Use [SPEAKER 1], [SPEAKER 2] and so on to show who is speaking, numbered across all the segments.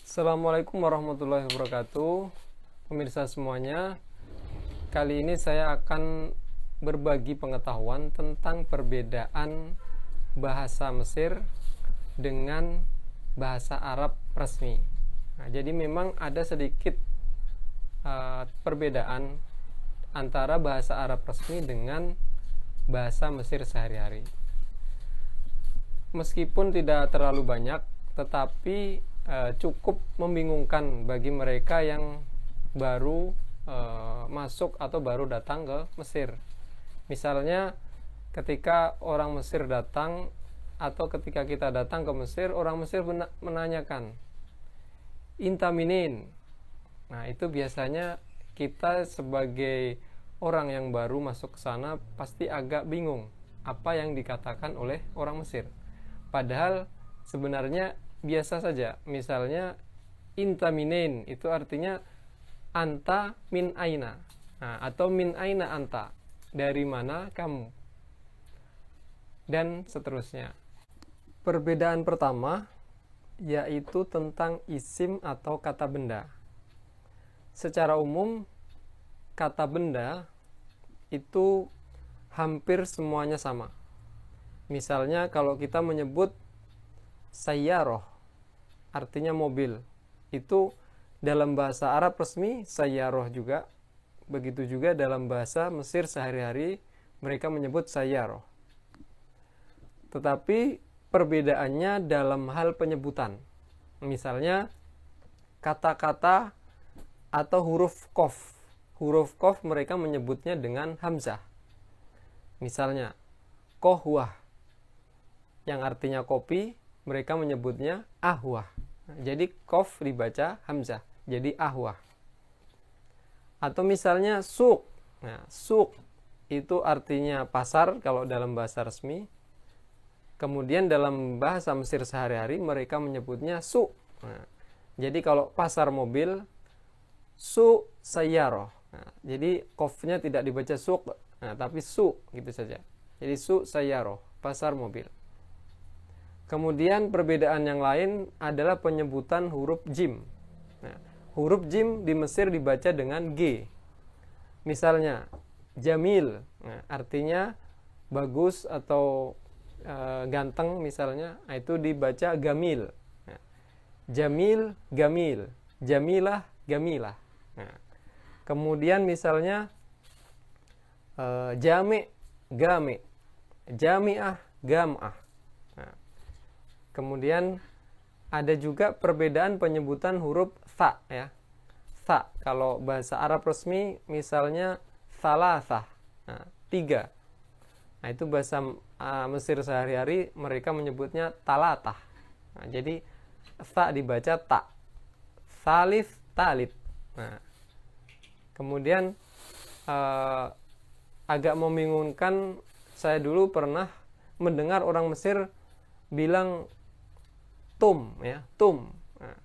[SPEAKER 1] Assalamualaikum warahmatullahi wabarakatuh. Pemirsa semuanya, kali ini saya akan berbagi pengetahuan tentang perbedaan bahasa Mesir dengan bahasa Arab resmi. Nah, jadi memang ada sedikit perbedaan antara bahasa Arab resmi dengan bahasa Mesir sehari-hari. Meskipun tidak terlalu banyak, tetapi cukup membingungkan bagi mereka yang baru masuk atau baru datang ke Mesir. Misalnya ketika orang Mesir datang atau ketika kita datang ke Mesir, orang Mesir menanyakan inta minin. Nah, itu biasanya kita sebagai orang yang baru masuk ke sana pasti agak bingung apa yang dikatakan oleh orang Mesir. Padahal sebenarnya biasa saja. Misalnya inta minin itu artinya anta min aina. Nah, atau min aina anta, dari mana kamu, dan seterusnya. Perbedaan pertama yaitu tentang isim atau kata benda. Secara umum kata benda itu hampir semuanya sama. Misalnya kalau kita menyebut sayyaroh, artinya mobil, itu dalam bahasa Arab resmi sayyaroh juga. Begitu juga dalam bahasa Mesir sehari-hari mereka menyebut sayyaroh. Tetapi perbedaannya dalam hal penyebutan. Misalnya kata-kata atau huruf qaf. Huruf qaf mereka menyebutnya dengan hamzah. Misalnya kohwah, yang artinya kopi, mereka menyebutnya ahwah. Nah, jadi qaf dibaca hamzah, jadi ahwah. Atau misalnya suq. Nah, suq itu artinya pasar kalau dalam bahasa resmi. Kemudian dalam bahasa Mesir sehari-hari mereka menyebutnya suq. Nah, jadi kalau pasar mobil, suq sayyaroh. Nah, jadi qafnya tidak dibaca suq, nah, tapi suq gitu saja. Jadi suq sayyaroh, pasar mobil. Kemudian perbedaan yang lain adalah penyebutan huruf jim. Nah, huruf jim di Mesir dibaca dengan G. Misalnya jamil, nah, artinya bagus atau ganteng misalnya, nah, itu dibaca gamil. Nah, jamil, gamil, jamilah, gamilah. Nah, kemudian misalnya jami, game, jamiah, gamah. Nah, kemudian ada juga perbedaan penyebutan huruf tha, ya. Tha kalau bahasa Arab resmi misalnya salasah, nah, 3. Nah, itu bahasa Mesir sehari-hari mereka menyebutnya talatah. Nah, jadi tha dibaca ta. Salif, talit. Nah, kemudian agak membingungkan, saya dulu pernah mendengar orang Mesir bilang tum, ya, tum. Nah,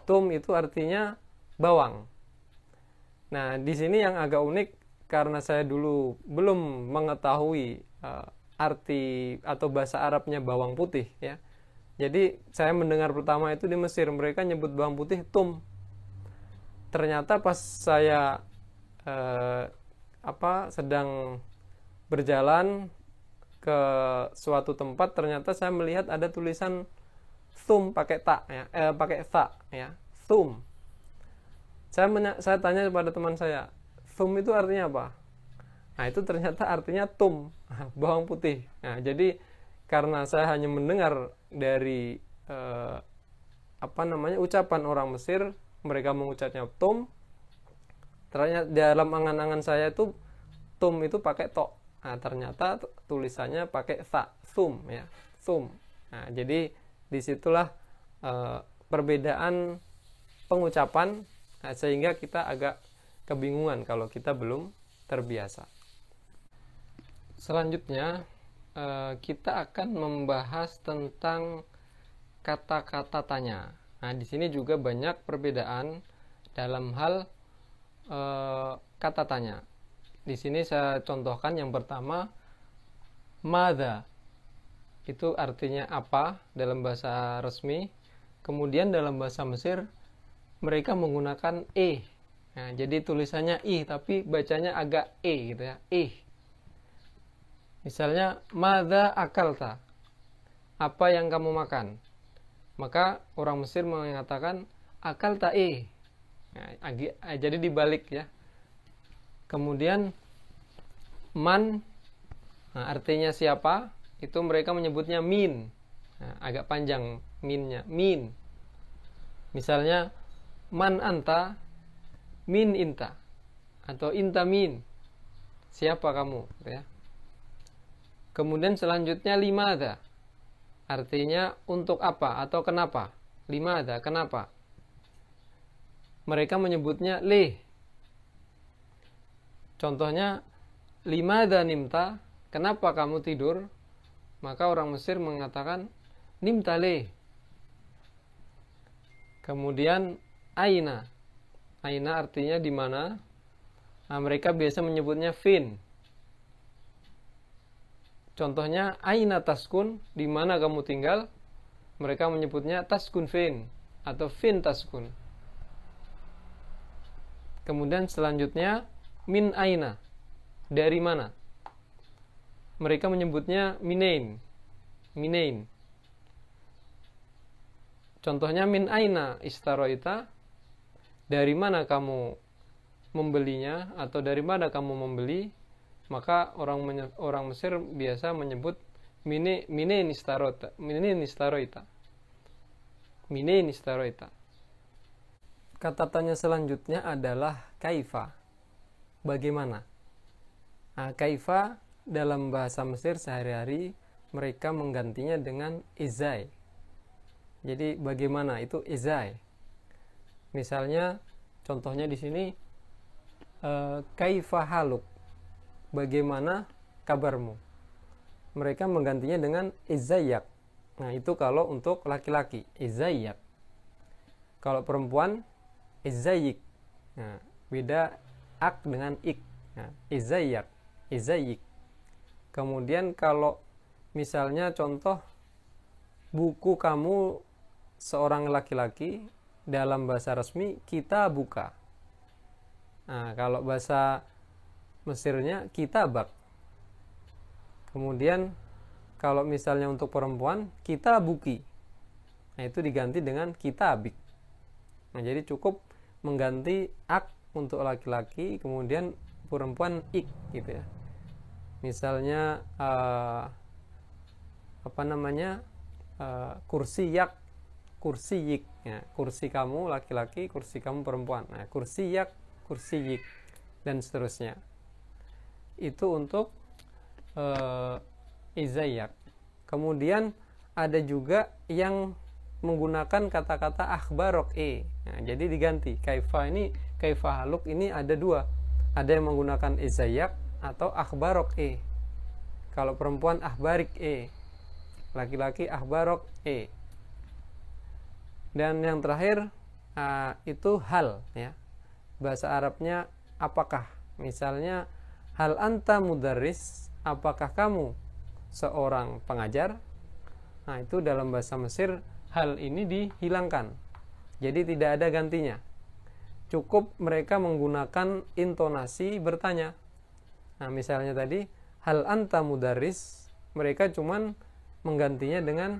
[SPEAKER 1] tum itu artinya bawang. Nah, di sini yang agak unik karena saya dulu belum mengetahui arti atau bahasa Arabnya bawang putih, ya. Jadi saya mendengar pertama itu di Mesir mereka nyebut bawang putih tum. Ternyata pas saya sedang berjalan ke suatu tempat, ternyata saya melihat ada tulisan thum pakai ta, ya, pakai tha, ya, thum. Saya tanya kepada teman saya, thum itu artinya apa? Nah, itu ternyata artinya tum, bawang putih. Nah, jadi karena saya hanya mendengar dari ucapan orang Mesir, mereka mengucapnya tum, ternyata dalam angan-angan saya itu tum itu pakai to. Nah, ternyata tulisannya pakai tha, thum, ya, thum. Nah, jadi disitulah perbedaan pengucapan, nah, sehingga kita agak kebingungan kalau kita belum terbiasa. Selanjutnya kita akan membahas tentang kata-kata tanya. Nah, di sini juga banyak perbedaan dalam hal kata tanya. Di sini saya contohkan yang pertama, madza. Itu artinya apa dalam bahasa resmi. Kemudian dalam bahasa Mesir mereka menggunakan e. Nah, jadi tulisannya i tapi bacanya agak e gitu ya. E. Misalnya madza akalta? Apa yang kamu makan? Maka orang Mesir mengatakan akalta e. Nah, jadi dibalik ya. Kemudian man, nah, artinya siapa? Itu mereka menyebutnya min. Nah, agak panjang minnya, min. Misalnya man anta, min inta, atau inta min, siapa kamu, gitu ya. Kemudian selanjutnya limada, artinya untuk apa atau kenapa. Limada, kenapa. Mereka menyebutnya le. Contohnya limada nimta, kenapa kamu tidur? Maka orang Mesir mengatakan nimta le. Kemudian aina. Aina artinya di mana? Nah, mereka biasa menyebutnya fin. Contohnya aina taskun, di mana kamu tinggal? Mereka menyebutnya taskun fin atau fin taskun. Kemudian selanjutnya min aina, dari mana? Mereka menyebutnya minain. Minain. Contohnya min aina istaroita, dari mana kamu membelinya atau dari mana kamu membeli. Maka orang Mesir biasa menyebut minain istaroita. Minain istaroita. Minain istaroita. Kata tanya selanjutnya adalah kaifa, bagaimana. Nah, kaifa dalam bahasa Mesir sehari-hari mereka menggantinya dengan izai. Jadi bagaimana itu izai. Misalnya contohnya di sini kaifa haluk, bagaimana kabarmu. Mereka menggantinya dengan izayyak. Nah, itu kalau untuk laki-laki, izayyak. Kalau perempuan izayik. Nah, beda ak dengan ik. Nah, izayyak, izayik. Kemudian kalau misalnya contoh buku kamu seorang laki-laki, dalam bahasa resmi kita buka. Nah, kalau bahasa Mesirnya kitabak. Kemudian kalau misalnya untuk perempuan kita buki. Nah, itu diganti dengan kitabik. Nah, jadi cukup mengganti ak untuk laki-laki, kemudian perempuan ik gitu ya. Misalnya kursi yak, kursi yik. Ya, kursi kamu laki-laki, kursi kamu perempuan. Nah, kursi yak, kursi yik, dan seterusnya. Itu untuk izayyak. Kemudian ada juga yang menggunakan kata-kata akhbarok e. Nah, jadi diganti. Kaifa ini, kaifa haluk ini ada dua. Ada yang menggunakan izayyak atau akhbarok e. Kalau perempuan akhbarik e, laki-laki akhbarok e. Dan yang terakhir itu hal ya. Bahasa Arabnya apakah. Misalnya hal anta mudarris, apakah kamu seorang pengajar? Nah, itu dalam bahasa Mesir hal ini dihilangkan. Jadi tidak ada gantinya. Cukup mereka menggunakan intonasi bertanya. Nah, misalnya tadi hal anta mudarris, mereka cuman menggantinya dengan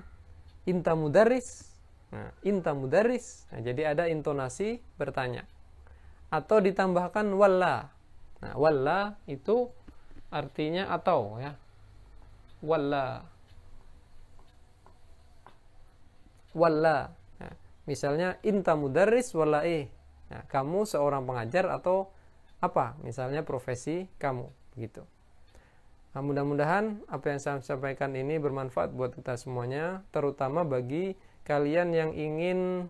[SPEAKER 1] inta mudarris. Nah, inta mudarris. Nah, jadi ada intonasi bertanya. Atau ditambahkan walla. Nah, walla itu artinya atau ya. Walla. Walla. Nah, misalnya inta mudarris walla Nah, kamu seorang pengajar atau apa? Misalnya profesi kamu, begitu. Nah, mudah-mudahan apa yang saya sampaikan ini bermanfaat buat kita semuanya, terutama bagi kalian yang ingin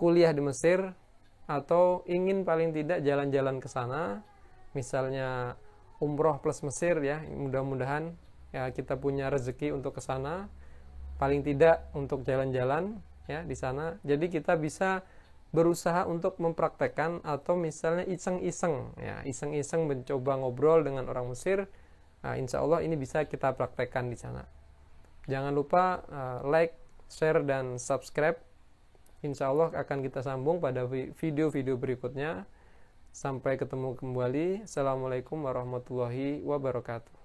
[SPEAKER 1] kuliah di Mesir atau ingin paling tidak jalan-jalan ke sana, misalnya umroh plus Mesir ya. Mudah-mudahan ya kita punya rezeki untuk ke sana, paling tidak untuk jalan-jalan ya di sana. Jadi kita bisa berusaha untuk mempraktekkan atau misalnya iseng-iseng ya, iseng-iseng mencoba ngobrol dengan orang Mesir. Nah, insya Allah ini bisa kita praktekkan di sana. Jangan lupa like, share dan subscribe. Insya Allah akan kita sambung pada video-video berikutnya. Sampai ketemu kembali. Assalamualaikum warahmatullahi wabarakatuh.